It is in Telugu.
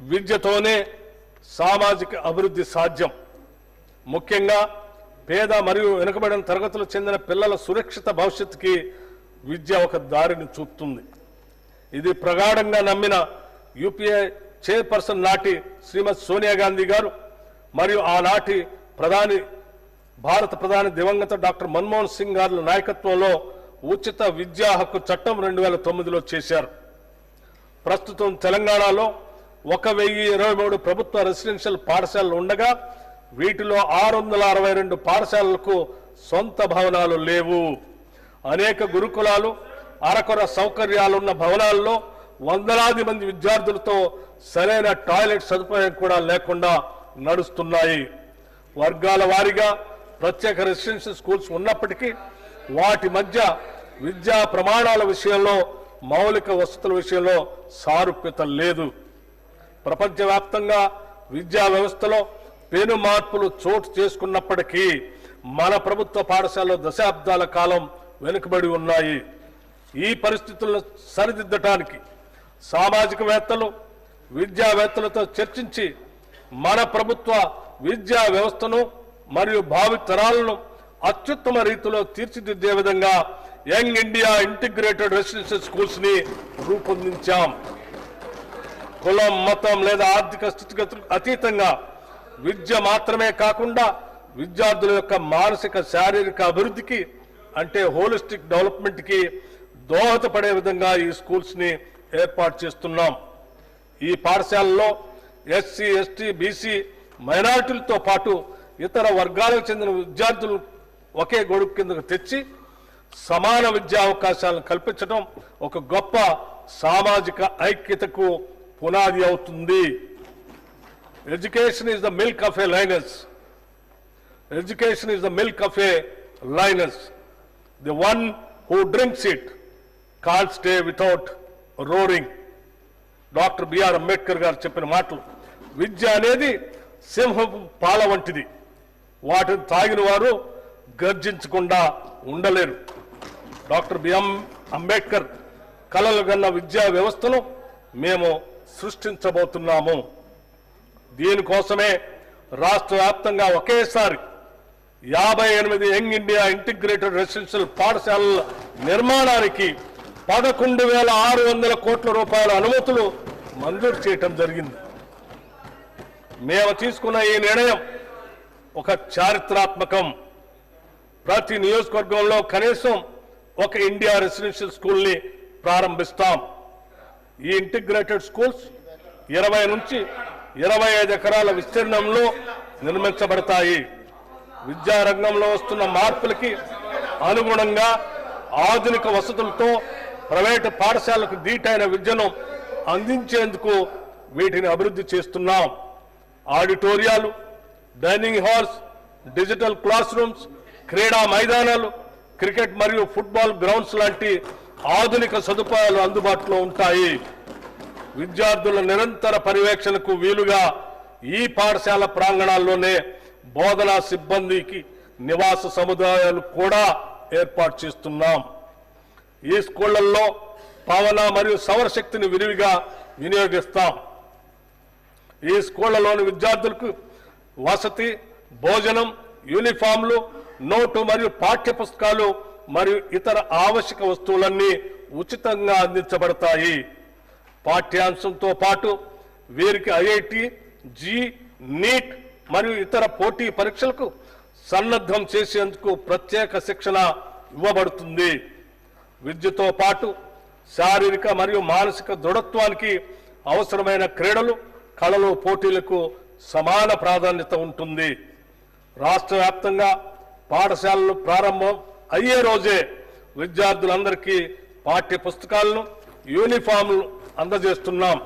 విద్యతోనే సామాజిక అభివృద్ధి సాధ్యం. ముఖ్యంగా పేద మరియు వెనుకబడిన తరగతులకు చెందిన పిల్లల సురక్షిత భవిష్యత్తుకి విద్య ఒక దారిని చూపుతుంది. ఇది ప్రగాఢంగా నమ్మిన యూపీఏ చైర్పర్సన్ నాటి శ్రీమతి సోనియా గాంధీ గారు మరియు ఆనాటి భారత ప్రధాని దివంగత డాక్టర్ మన్మోహన్ సింగ్ గారి నాయకత్వంలో ఉచిత విద్యా హక్కు చట్టం 2009లో చేశారు. ప్రస్తుతం తెలంగాణలో 1023 ప్రభుత్వ రెసిడెన్షియల్ పాఠశాలలు ఉండగా వీటిలో 662 పాఠశాలలకు సొంత భవనాలు లేవు. అనేక గురుకులాలు అరకొర సౌకర్యాలున్న భవనాల్లో వందలాది మంది విద్యార్థులతో సరైన టాయిలెట్ సదుపాయం కూడా లేకుండా నడుస్తున్నాయి. వర్గాల వారీగా ప్రత్యేక రెసిడెన్షియల్ స్కూల్స్ ఉన్నప్పటికీ వాటి మధ్య విద్యా ప్రమాణాల విషయంలో మౌలిక వసతుల విషయంలో సారూప్యత లేదు. ప్రపంచవ్యాప్తంగా విద్యా వ్యవస్థలో పెను మార్పులు చోటు చేసుకున్నప్పటికీ మన ప్రభుత్వ పాఠశాలలో దశాబ్దాల కాలం వెనుకబడి ఉన్నాయి. ఈ పరిస్థితులను సరిదిద్దటానికి సామాజికవేత్తలు విద్యావేత్తలతో చర్చించి మన ప్రభుత్వ విద్యా వ్యవస్థను మరియు భావితరాలను అత్యుత్తమ రీతిలో తీర్చిదిద్దే విధంగా young India integrated residential schools ని రూపొందించాం. కులం, మతం లేదా ఆర్థిక స్థితిగతులకు అతీతంగా విద్య మాత్రమే కాకుండా విద్యార్థుల యొక్క మానసిక శారీరక అభివృద్ధికి అంటే హోలిస్టిక్ డెవలప్మెంట్ కి దోహదపడే విధంగా ఈ స్కూల్స్ ని ఏర్పాటు చేస్తున్నాం. ఈ పాఠశాలలో ఎస్సీ, ఎస్టీ, బీసీ, మైనారిటీలతో పాటు ఇతర వర్గాలకు చెందిన విద్యార్థులు ఒకే గొడుగు కిందకు తెచ్చి సమాన విద్యా అవకాశాలను కల్పించడం ఒక గొప్ప సామాజిక ఐక్యతకు పునాది అవుతుంది. Education is the milk of a lioness. Education is the milk of a lioness. The one who drinks it can't stay without roaring. Doctor BR Ambedkar గారు చెప్పిన మాటలు. విద్య అనేది సింహపు పాల వంటిది. వాటిని తాగిన వారు గర్జించకుండా ఉండలేరు. డాక్టర్ బిఎం అంబేద్కర్ కలలు కన్న విద్యా వ్యవస్థను మేము సృష్టించబోతున్నాము. దీనికోసమే రాష్ట్ర వ్యాప్తంగా ఒకేసారి 58 యంగ్ ఇండియా ఇంటిగ్రేటెడ్ రెసిడెన్షియల్ పాఠశాలల నిర్మాణానికి 11,600 కోట్ల రూపాయల అనుమతులు మంజూరు చేయటం జరిగింది. మేము తీసుకున్న ఈ నిర్ణయం ఒక చారిత్రాత్మకం. ప్రతి నియోజకవర్గంలో కనీసం ఒక ఇండియా రెసిడెన్షియల్ స్కూల్ ని ప్రారంభిస్తాం. ఈ ఇంటిగ్రేటెడ్ స్కూల్స్ 20 నుంచి 25 ఎకరాల విస్తీర్ణంలో నిర్మించబడతాయి. విద్యారంగంలో వస్తున్న మార్పులకి అనుగుణంగా ఆధునిక వసతులతో ప్రైవేటు పాఠశాలకు దీటైన విద్యను అందించేందుకు వీటిని అభివృద్ధి చేస్తున్నాం. ఆడిటోరియాలు, dining halls, digital classrooms, క్రీడా మైదానాలు, క్రికెట్ మరియు ఫుట్బాల్ గ్రౌండ్స్ లాంటి ఆధునిక సదుపాయాలు అందుబాటులో ఉంటాయి. విద్యార్థుల నిరంతర పర్యవేక్షణకు వీలుగా ఈ పాఠశాల ప్రాంగణాల్లోనే బోధనా సిబ్బందికి నివాస సముదాయాలు కూడా ఏర్పాటు చేస్తున్నాం. ఈ స్కూళ్లలో పవన మరియు సౌరశక్తిని విరివిగా వినియోగిస్తాం. ఈ స్కూళ్లలోని విద్యార్థులకు వసతి, భోజనం, యూనిఫామ్లు, నోటు మరియు పాఠ్య పుస్తకాలు మరియు ఇతర ఆవశ్యక వస్తువులన్నీ ఉచితంగా అందించబడతాయి. పాఠ్యాంశంతో పాటు వీరికి ఐఐటి, జీ, నీట్ మరియు ఇతర పోటీ పరీక్షలకు సన్నద్ధం చేసేందుకు ప్రత్యేక శిక్షణ ఇవ్వబడుతుంది. విద్యతో పాటు శారీరక మరియు మానసిక దృఢత్వానికి అవసరమైన క్రీడలు, కళలు, పోటీలకు సమాన ప్రాధాన్యత ఉంటుంది. రాష్ట్ర వ్యాప్తంగా పాఠశాలలు ప్రారంభం అయ్యే రోజే విద్యార్థులందరికీ పాఠ్య పుస్తకాలను, యూనిఫామ్లు అందజేస్తున్నాం.